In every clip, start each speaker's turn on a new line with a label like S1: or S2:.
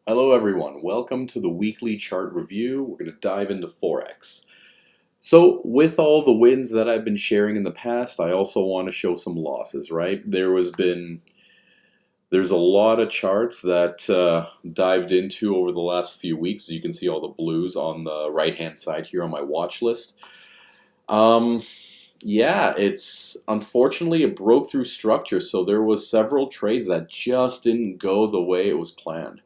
S1: Hello everyone, welcome to the weekly chart review. We're going to dive into Forex. So with all the wins that I've been sharing in the past, I also want to show some losses, right? There's a lot of charts that dived into over the last few weeks. You can see all the blues on the right hand side here on my watch list. Um, yeah, it's unfortunately it broke through structure, so there was several trades that just didn't go the way it was planned.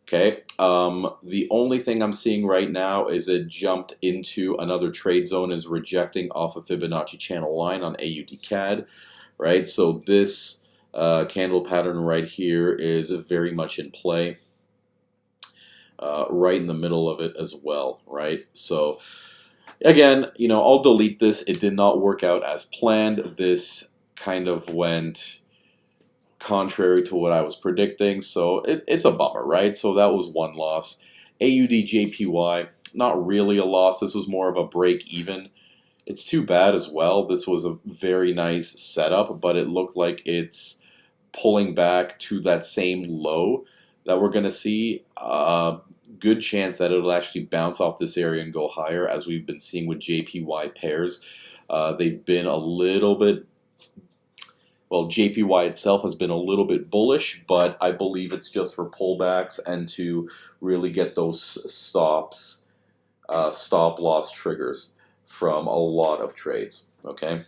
S1: Okay. The only thing I'm seeing right now is it jumped into another trade zone, is rejecting off a Fibonacci channel line on AUD CAD, right? So this candle pattern right here is very much in play, right in the middle of it as well, right? So again, I'll delete this. It did not work out as planned. This kind of went contrary to what I was predicting, so it's a bummer, right? So that was one loss. AUD not really a loss. This was more of a break even. It's too bad as well. This was a very nice setup, but it looked like it's pulling back to that same low that we're going to see. Good chance that it'll actually bounce off this area and go higher, as we've been seeing with JPY pairs. They've been a little bit, well, JPY itself has been a little bit bullish, but I believe it's just for pullbacks and to really get those stop loss triggers from a lot of trades. Okay,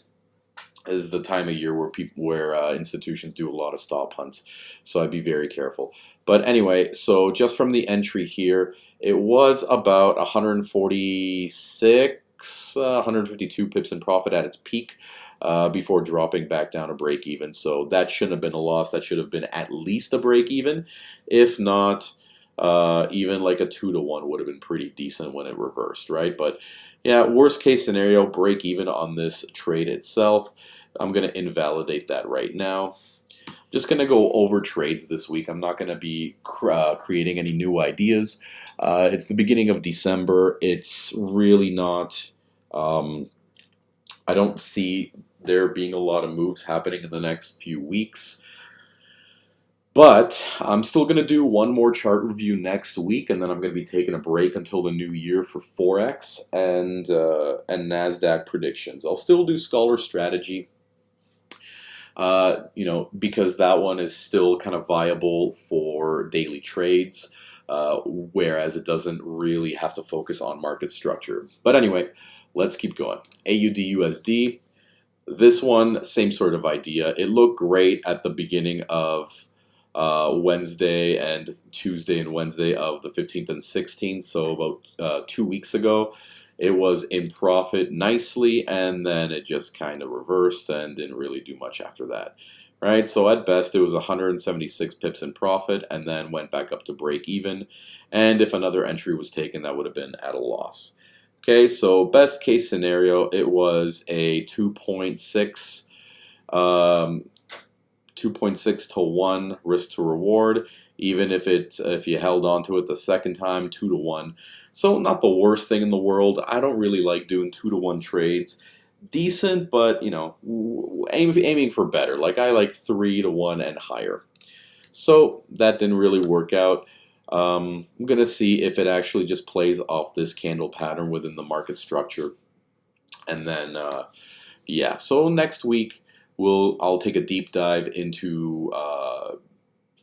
S1: this is the time of year where institutions do a lot of stop hunts, so I'd be very careful. But anyway, so just from the entry here, it was about 146, 152 pips in profit at its peak. Before dropping back down to break even. So that shouldn't have been a loss. That should have been at least a break even. If not, even like a 2-to-1 would have been pretty decent when it reversed, right? But yeah, worst case scenario, break even on this trade itself. I'm going to invalidate that right now. Just going to go over trades this week. I'm not going to be creating any new ideas. It's the beginning of December. It's really not... I don't see there being a lot of moves happening in the next few weeks. But I'm still going to do one more chart review next week, and then I'm going to be taking a break until the new year for Forex and NASDAQ predictions. I'll still do Scholar Strategy, because that one is still kind of viable for daily trades, whereas it doesn't really have to focus on market structure. But anyway, let's keep going. AUD USD. This one, same sort of idea. It looked great at the beginning of Wednesday and Tuesday and Wednesday of the 15th and 16th, so about 2 weeks ago. It was in profit nicely, and then it just kind of reversed and didn't really do much after that. Right, so at best it was 176 pips in profit, and then went back up to break even. And if another entry was taken, that would have been at a loss. Okay, so best case scenario, it was a 2.6 to 1 risk to reward. Even if you held on to it the second time, 2 to 1. So not the worst thing in the world. I don't really like doing 2 to 1 trades. Decent, but aiming for better. Like I like 3 to 1 and higher. So that didn't really work out. I'm going to see if it actually just plays off this candle pattern within the market structure. And then, yeah, so next week I'll take a deep dive into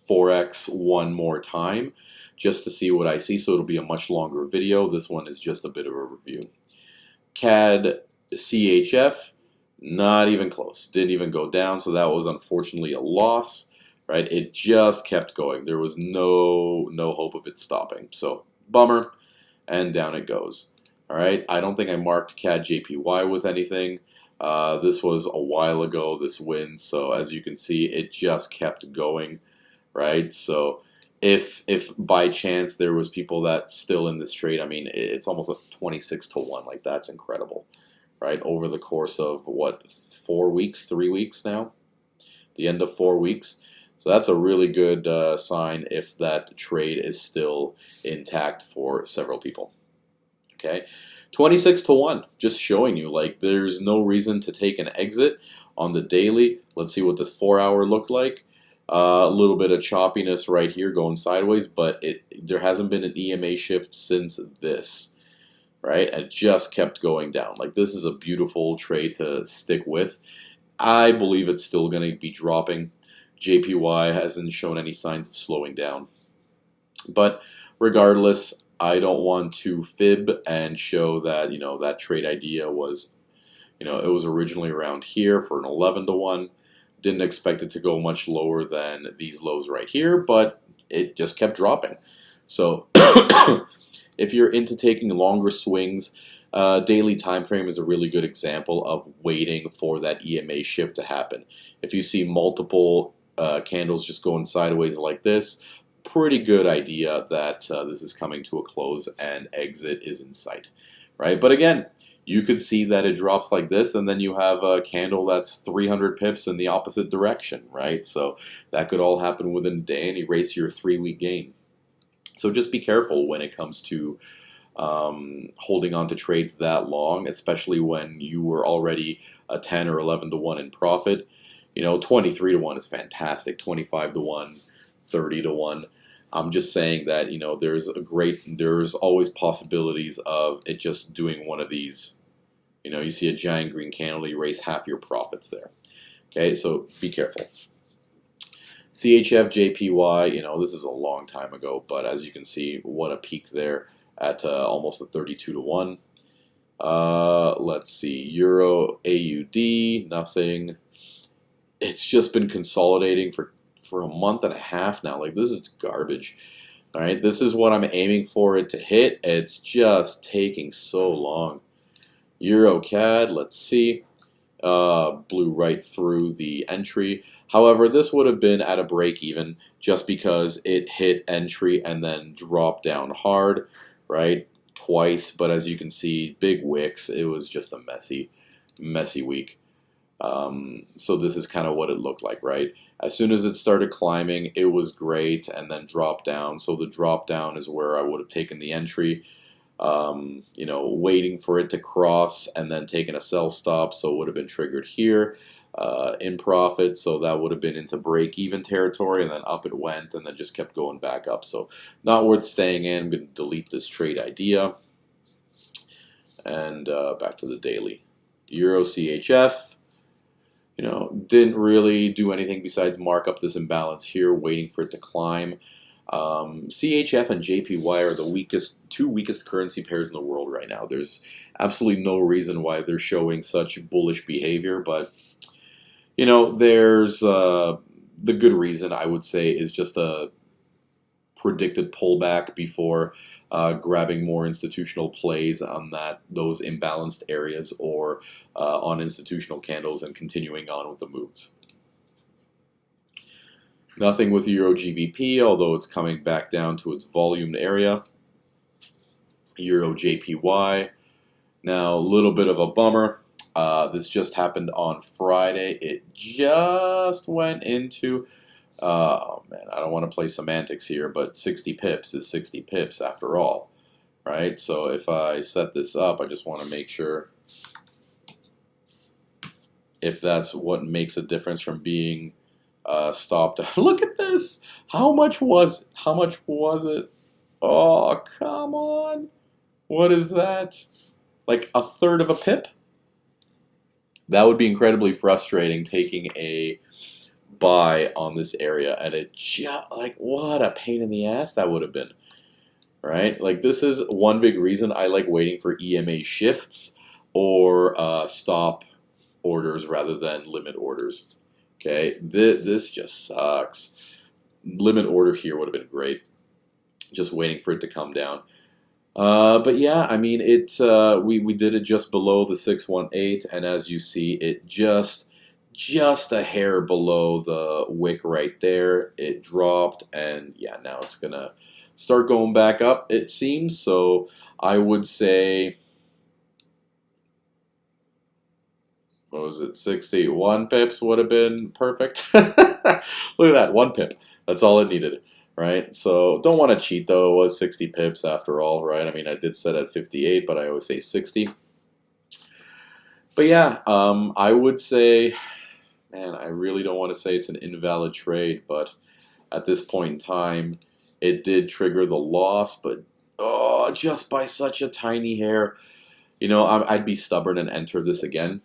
S1: Forex one more time just to see what I see. So it'll be a much longer video. This one is just a bit of a review. CAD CHF, not even close. Didn't even go down, so that was unfortunately a loss. Right, it just kept going. There was no hope of it stopping. So bummer, and down it goes. All right, I don't think I marked CAD JPY with anything. This was a while ago, this win. So as you can see, it just kept going. Right, so if by chance there was people that still in this trade, I mean, it's almost a 26 to 1. Like, that's incredible. Right, over the course of what, 4 weeks, 3 weeks now, the end of 4 weeks. So that's a really good sign if that trade is still intact for several people. Okay, 26 to 1, just showing you like there's no reason to take an exit on the daily. Let's see what this 4 hour looked like. A little bit of choppiness right here going sideways, but there hasn't been an EMA shift since this, right? And it just kept going down. Like, this is a beautiful trade to stick with. I believe it's still going to be dropping. JPY hasn't shown any signs of slowing down. But regardless, I don't want to fib and show that, that trade idea was, it was originally around here for an 11 to 1. Didn't expect it to go much lower than these lows right here, but it just kept dropping. So if you're into taking longer swings, daily time frame is a really good example of waiting for that EMA shift to happen. If you see multiple candles just going sideways like this, pretty good idea that this is coming to a close and exit is in sight, right? But again, you could see that it drops like this, and then you have a candle that's 300 pips in the opposite direction, right? So that could all happen within a day and erase your 3-week gain. So just be careful when it comes to holding on to trades that long, especially when you were already a 10 or 11 to 1 in profit. 23 to 1 is fantastic, 25 to 1, 30 to 1. I'm just saying that, there's always possibilities of it just doing one of these. You see a giant green candle, you erase half your profits there. Okay, so be careful. CHF, JPY, this is a long time ago, but as you can see, what a peak there at almost a 32 to 1. Let's see, Euro, AUD, nothing. It's just been consolidating for a month and a half now. Like, this is garbage. All right, this is what I'm aiming for it to hit. It's just taking so long. Euro CAD, let's see. Blew right through the entry. However, this would have been at a break even just because it hit entry and then dropped down hard, right? Twice, but as you can see, big wicks. It was just a messy week. So this is kind of what it looked like, right? As soon as it started climbing, it was great, and then dropped down. So the drop down is where I would have taken the entry, waiting for it to cross and then taking a sell stop. So it would have been triggered here in profit. So that would have been into break-even territory, and then up it went, and then just kept going back up. So not worth staying in. I'm going to delete this trade idea. And back to the daily. Euro CHF. Didn't really do anything besides mark up this imbalance here, waiting for it to climb. CHF and JPY are the two weakest currency pairs in the world right now. There's absolutely no reason why they're showing such bullish behavior, but there's the good reason, I would say, is just a predicted pullback before grabbing more institutional plays on those imbalanced areas, or on institutional candles and continuing on with the moves. Nothing with Euro GBP, although it's coming back down to its volumed area. Euro JPY. Now, a little bit of a bummer. This just happened on Friday. It just went into... oh man, I don't want to play semantics here, but 60 pips is 60 pips after all, right? So if I set this up, I just want to make sure if that's what makes a difference from being stopped. Look at this! How much was it? Oh, come on! What is that? Like a third of a pip? That would be incredibly frustrating, taking a buy on this area, and it just, like, what a pain in the ass that would have been, right? Like, this is one big reason I like waiting for EMA shifts or stop orders rather than limit orders. Okay, this just sucks. Limit order here would have been great, just waiting for it to come down. But yeah, I mean, we did it just below the 618, and as you see, it just a hair below the wick right there. It dropped, and yeah, now it's gonna start going back up, it seems. So I would say, what was it, 61 pips would have been perfect. Look at that, 1 pip. That's all it needed, right? So don't want to cheat, though. It was 60 pips after all, right? I mean, I did set at 58, but I always say 60. But yeah, I would say man, I really don't want to say it's an invalid trade, but at this point in time, it did trigger the loss, but oh, just by such a tiny hair. You know, I'd be stubborn and enter this again.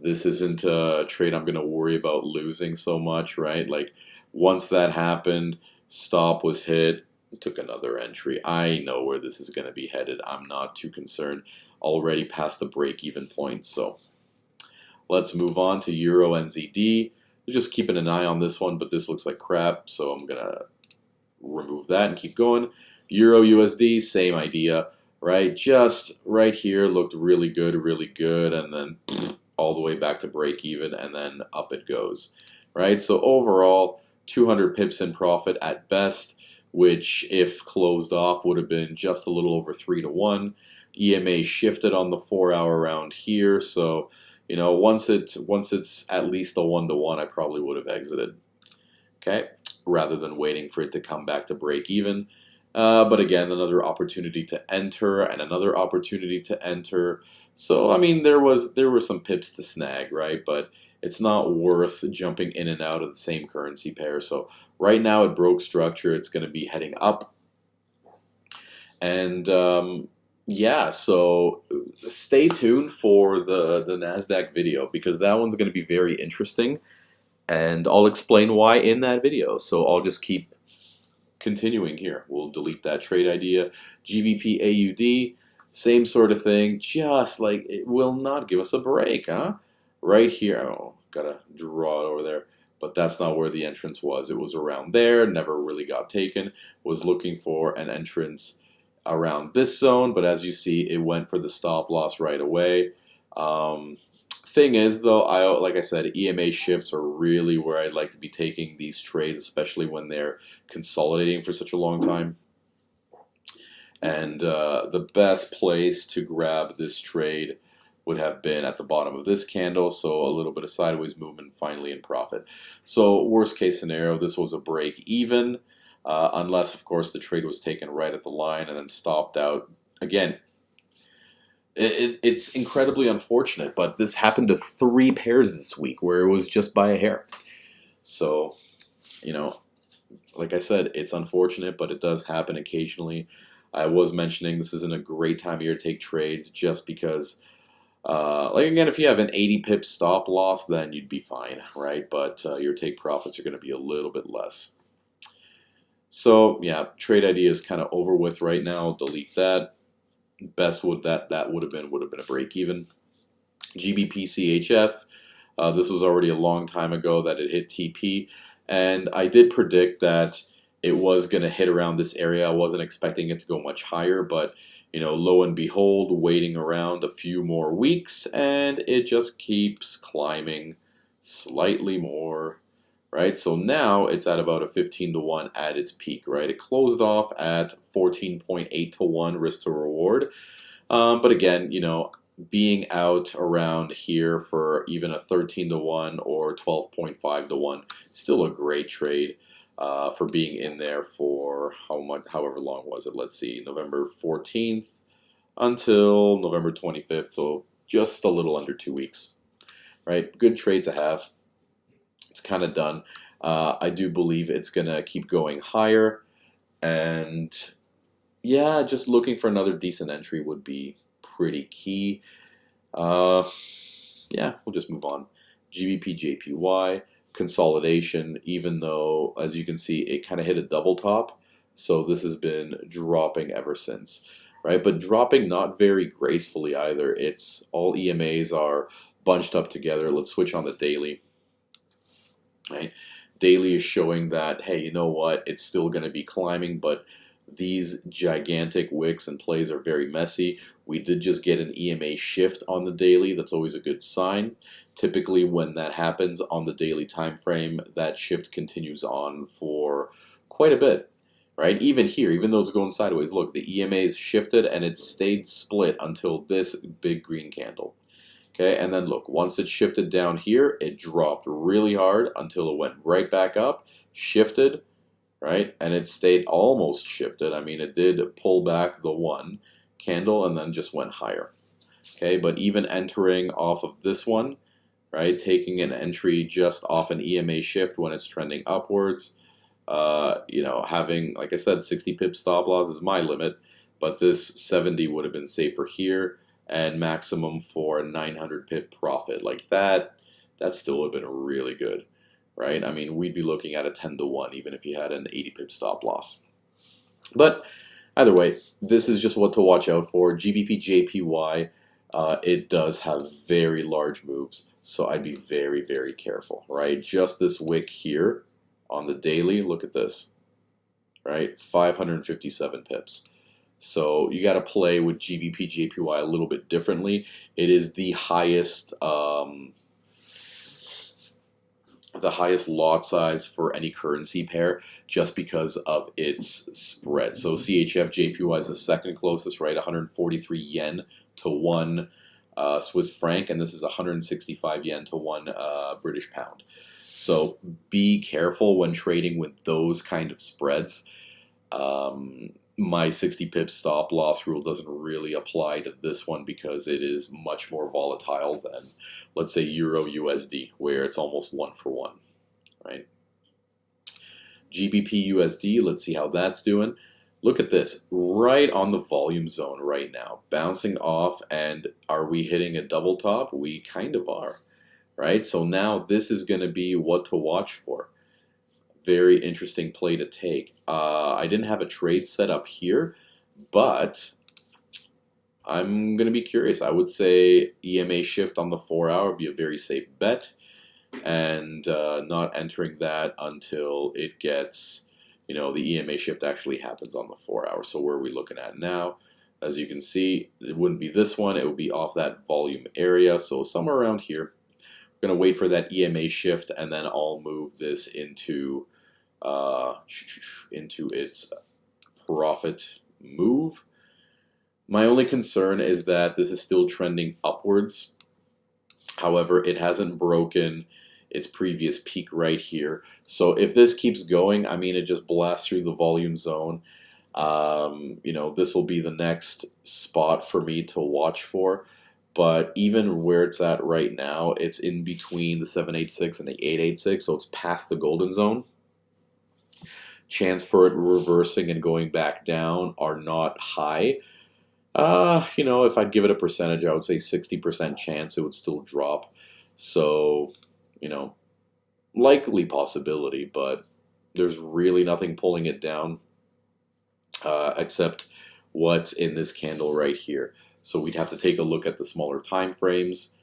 S1: This isn't a trade I'm going to worry about losing so much, right? Like, once that happened, stop was hit, took another entry. I know where this is going to be headed. I'm not too concerned. Already past the break-even point, so let's move on to Euro NZD. Just keeping an eye on this one, but this looks like crap, so I'm going to remove that and keep going. Euro USD, same idea, right? Just right here looked really good, and then all the way back to break even, and then up it goes, right? So overall, 200 pips in profit at best, which if closed off would have been just a little over 3 to 1. EMA shifted on the 4-hour round here, so you know, once it's at least a 1 to 1, I probably would have exited, okay, rather than waiting for it to come back to break even. But again, another opportunity to enter and another opportunity to enter. So I mean, there were some pips to snag, right? But it's not worth jumping in and out of the same currency pair. So right now it broke structure. It's going to be heading up, and yeah. So stay tuned for the Nasdaq video because that one's going to be very interesting, and I'll explain why in that video. So I'll just keep continuing here. We'll delete that trade idea. GBP AUD, same sort of thing, just like it will not give us a break, huh? Right here, oh, gotta draw it over there, but that's not where the entrance was. It was around there, never really got taken. Was looking for an entrance around this zone, but as you see, it went for the stop loss right away. Thing is, though, like I said, EMA shifts are really where I'd like to be taking these trades, especially when they're consolidating for such a long time. And the best place to grab this trade would have been at the bottom of this candle, so a little bit of sideways movement, finally in profit. So worst case scenario, this was a break even, unless, of course, the trade was taken right at the line and then stopped out. Again, it's incredibly unfortunate, but this happened to 3 pairs this week where it was just by a hair. So, you know, like I said, it's unfortunate, but it does happen occasionally. I was mentioning this isn't a great time of year to take trades just because, like again, if you have an 80 pip stop loss, then you'd be fine, right? But your take profits are going to be a little bit less. So yeah, trade idea is kind of over with right now. I'll delete that. Best would that would have been a break even. GBP CHF. This was already a long time ago that it hit TP, and I did predict that it was going to hit around this area. I wasn't expecting it to go much higher, but you know, lo and behold, waiting around a few more weeks, and it just keeps climbing slightly more. Right, so now it's at about a 15 to 1 at its peak, right? It closed off at 14.8 to 1 risk to reward. But again, you know, being out around here for even a 13 to 1 or 12.5 to 1, still a great trade for being in there for however long was it? Let's see, November 14th until November 25th, so just a little under 2 weeks, right? Good trade to have. It's kind of done. I do believe it's going to keep going higher. And yeah, just looking for another decent entry would be pretty key. Yeah, we'll just move on. GBP JPY, consolidation, even though, as you can see, it kind of hit a double top. So this has been dropping ever since, right? But dropping not very gracefully either. It's all EMAs are bunched up together. Let's switch on the daily. Right? Daily is showing that, hey, you know what? It's still going to be climbing, but these gigantic wicks and plays are very messy. We did just get an EMA shift on the daily. That's always a good sign. Typically, when that happens on the daily time frame, that shift continues on for quite a bit. Right? Even here, even though it's going sideways, look, the EMA is shifted and it stayed split until this big green candle. Okay, and then look, once it shifted down here, it dropped really hard until it went right back up, shifted, right, and it stayed almost shifted. I mean, it did pull back the one candle and then just went higher. Okay, but even entering off of this one, right? Taking an entry just off an EMA shift when it's trending upwards. You know, having, like I said, 60 pip stop loss is my limit, but this 70 would have been safer here, and maximum for a 900 pip profit like that. That still would have been really good, right? I mean, we'd be looking at a 10 to 1 even if you had an 80 pip stop loss. But either way, this is just what to watch out for. GBP JPY, it does have very large moves, so I'd be very, very careful, right? Just this wick here on the daily, look at this, right? 557 pips. So you got to play with GBP JPY a little bit differently. It is the highest lot size for any currency pair just because of its spread. So CHF JPY is the second closest, right? 143 yen to 1 Swiss franc, and this is 165 yen to 1 British pound. So be careful when trading with those kind of spreads. My 60 pip stop loss rule doesn't really apply to this one because it is much more volatile than, let's say, Euro USD, where it's almost 1-for-1, right? GBP USD, let's see how that's doing. Look at this, right on the volume zone right now, bouncing off, and are we hitting a double top? We kind of are, right? So now this is going to be what to watch for. Very interesting play to take. I didn't have a trade set up here, but I'm going to be curious. I would say EMA shift on the 4-hour would be a very safe bet, and not entering that until it gets, you know, the EMA shift actually happens on the 4-hour. So where are we looking at now? As you can see, it wouldn't be this one. It would be off that volume area. So somewhere around here. We're going to wait for that EMA shift, and then I'll move this into its profit move. My only concern is that this is still trending upwards. However, it hasn't broken its previous peak right here. So if this keeps going, I mean, it just blasts through the volume zone. You know, this will be the next spot for me to watch for. But even where it's at right now, it's in between the 786 and the 886, so it's past the golden zone. Chance for it reversing and going back down are not high. You know, if I'd give it a percentage, I would say 60% chance it would still drop. So, you know, likely possibility, but there's really nothing pulling it down except what's in this candle right here. So we'd have to take a look at the smaller time frames.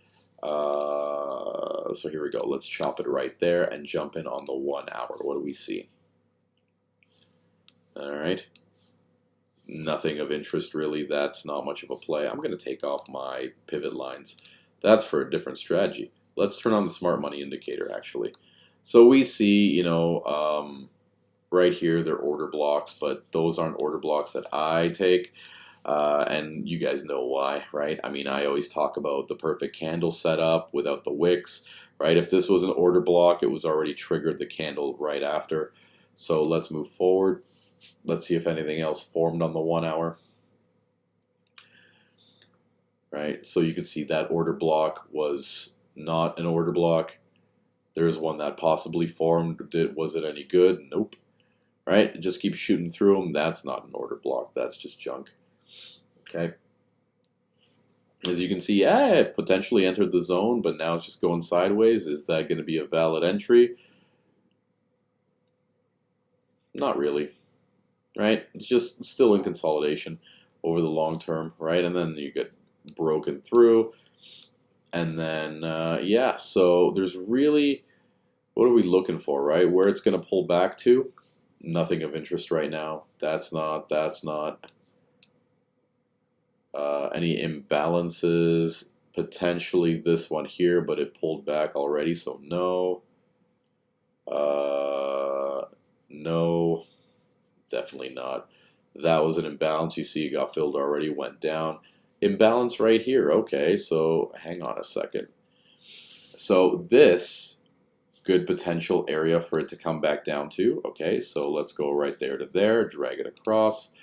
S1: So here we go. Let's chop it right there and jump in on the 1 hour. What do we see? All right. Nothing of interest really. That's not much of a play. I'm going to take off my pivot lines. That's for a different strategy. Let's turn on the smart money indicator actually. So we see, you know, right here they're order blocks, but those aren't order blocks that I take. And you guys know why, right? I mean, I always talk about the perfect candle setup without the wicks, right? If this was an order block, it was already triggered the candle right after. So let's move forward. Let's see if anything else formed on the 1 hour. Right, so you can see that order block was not an order block. There's one that possibly formed. Was it any good? Nope. Right, it just keeps shooting through them. That's not an order block. That's just junk. Okay. As you can see, yeah, it potentially entered the zone, but now it's just going sideways. Is that going to be a valid entry? Not really. Right? It's just still in consolidation over the long term, right? And then you get broken through. And then, yeah, so there's really, what are we looking for, right? Where it's going to pull back to? Nothing of interest right now. That's not. Any imbalances? Potentially this one here, but it pulled back already, so no. No, definitely not. That was an imbalance. You see it got filled already, went down. Imbalance right here. Okay, so hang on a second. So this, good potential area for it to come back down to. Okay, so let's go right there to there, drag it across.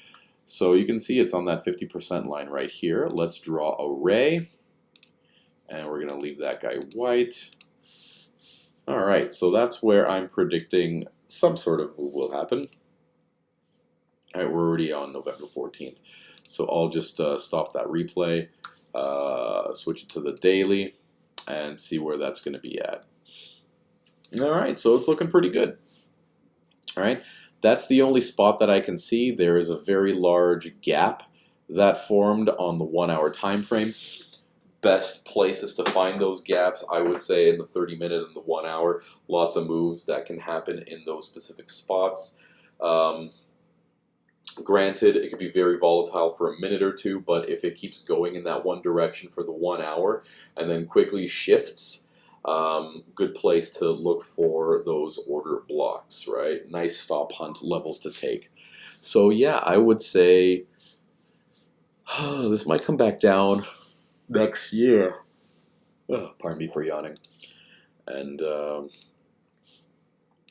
S1: So you can see it's on that 50% line right here. Let's draw a ray. And we're going to leave that guy white. All right, so that's where I'm predicting some sort of move will happen. All right, we're already on November 14th. So I'll just stop that replay, switch it to the daily, and see where that's going to be at. All right, so it's looking pretty good. All right, that's the only spot that I can see. There is a very large gap that formed on the 1 hour time frame. Best places to find those gaps, I would say, in the 30-minute and the 1 hour. Lots of moves that can happen in those specific spots. Granted, it could be very volatile for a minute or two, but if it keeps going in that one direction for the 1 hour and then quickly shifts, good place to look for those order blocks, right? Nice stop hunt levels to take. So yeah, I would say this might come back down next year. Pardon me for yawning. And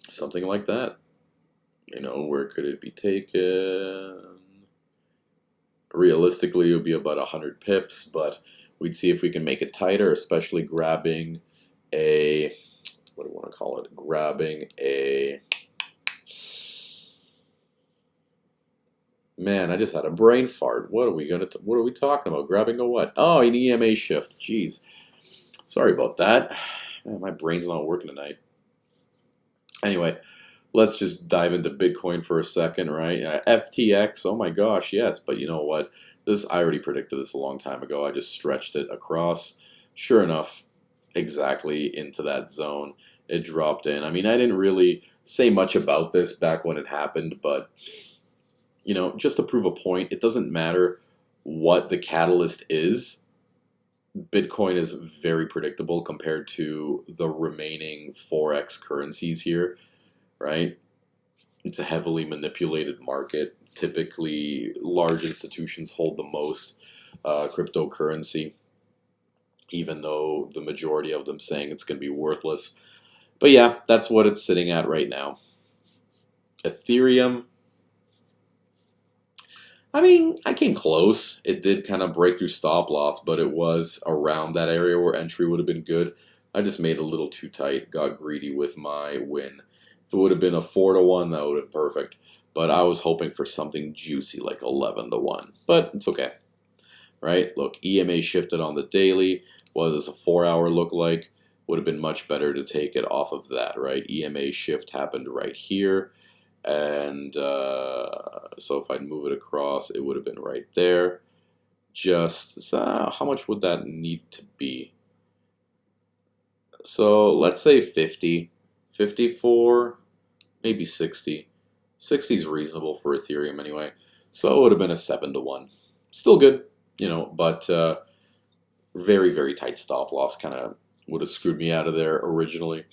S1: something like that. You know, where could it be taken? Realistically, it would be about 100 pips, but we'd see if we can make it tighter, especially grabbing a, what do you want to call it? Grabbing a, man, I just had a brain fart. What are we talking about? Grabbing a what? Oh, an EMA shift. Jeez. Sorry about that. Man, my brain's not working tonight. Anyway, let's just dive into Bitcoin for a second, right? FTX, oh my gosh, yes. But you know what? I already predicted this a long time ago. I just stretched it across. Sure enough, exactly into that zone. It dropped in. I mean, I didn't really say much about this back when it happened, but you know, just to prove a point, it doesn't matter what the catalyst is. Bitcoin is very predictable compared to the remaining Forex currencies here, right? It's a heavily manipulated market. Typically, large institutions hold the most cryptocurrency, even though the majority of them saying it's going to be worthless. But yeah, that's what it's sitting at right now. Ethereum, I mean, I came close. It did kind of break through stop loss, but it was around that area where entry would have been good. I just made it a little too tight, got greedy with my win. If it would have been a 4-1, that would have been perfect. But I was hoping for something juicy like 11-1. But it's okay, right? Look, EMA shifted on the daily. What does a 4 hour look like? Would have been much better to take it off of that, right? EMA shift happened right here. And so if I'd move it across, it would have been right there. Just how much would that need to be? So let's say 50, 54, maybe 60. 60 is reasonable for Ethereum anyway. So it would have been a 7-1. Still good, you know, but very, very tight stop loss kind of would have screwed me out of there originally.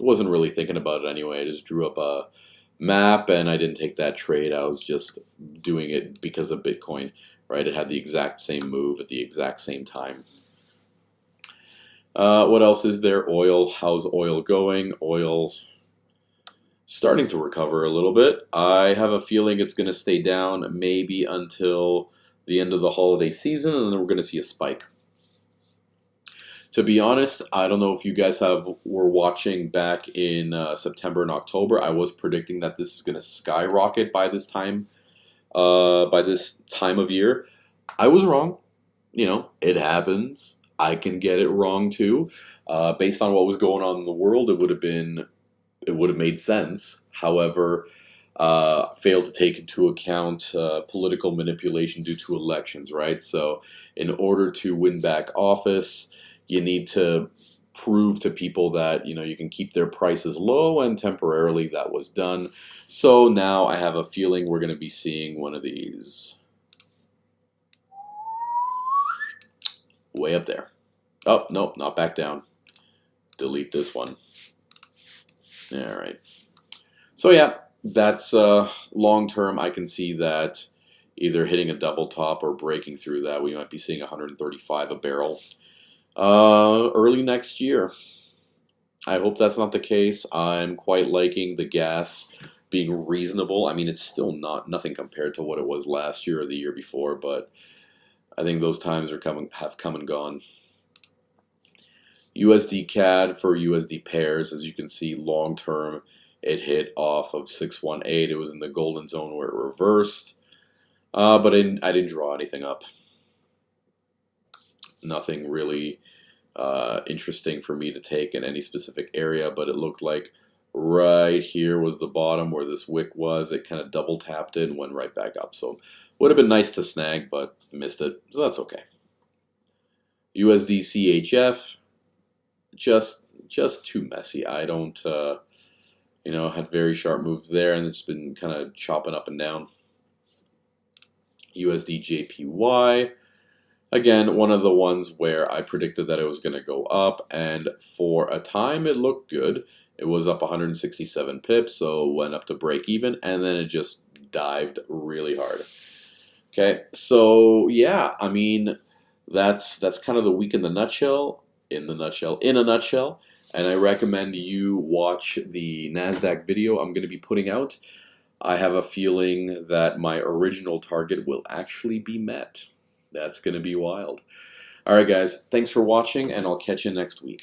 S1: I wasn't really thinking about it anyway. I just drew up a map and I didn't take that trade. I was just doing it because of Bitcoin, right? It had the exact same move at the exact same time. What else is there? Oil. How's oil going? Oil starting to recover a little bit. I have a feeling it's going to stay down maybe until the end of the holiday season, and then we're going to see a spike. To be honest, I don't know if you guys were watching back in September and October. I was predicting that this is going to skyrocket by this time of year. I was wrong. You know, it happens. I can get it wrong too. Based on what was going on in the world, it would have made sense. However, failed to take into account political manipulation due to elections, right? So, in order to win back office, you need to prove to people that, you know, you can keep their prices low, and temporarily that was done. So now I have a feeling we're going to be seeing one of these way up there. Oh, nope, not back down. Delete this one. All right. So yeah, that's long term. I can see that either hitting a double top or breaking through that. We might be seeing 135 a barrel. Early next year. I hope that's not the case. I'm quite liking the gas being reasonable. I mean, it's still nothing compared to what it was last year or the year before, but I think those times have come and gone. USD CAD for USD pairs, as you can see, long term, it hit off of 618. It was in the golden zone where it reversed, but I didn't draw anything up. Nothing really interesting for me to take in any specific area, but it looked like right here was the bottom where this wick was. It kind of double tapped it and went right back up. So would have been nice to snag, but missed it, so that's okay. USD CHF, just too messy. I don't, had very sharp moves there, and it's been kind of chopping up and down. USD JPY. Again, one of the ones where I predicted that it was going to go up, and for a time it looked good. It was up 167 pips, so went up to break even, and then it just dived really hard. Okay, so yeah, I mean, that's kind of the week in a nutshell, and I recommend you watch the NASDAQ video I'm going to be putting out. I have a feeling that my original target will actually be met. That's going to be wild. All right, guys, thanks for watching, and I'll catch you next week.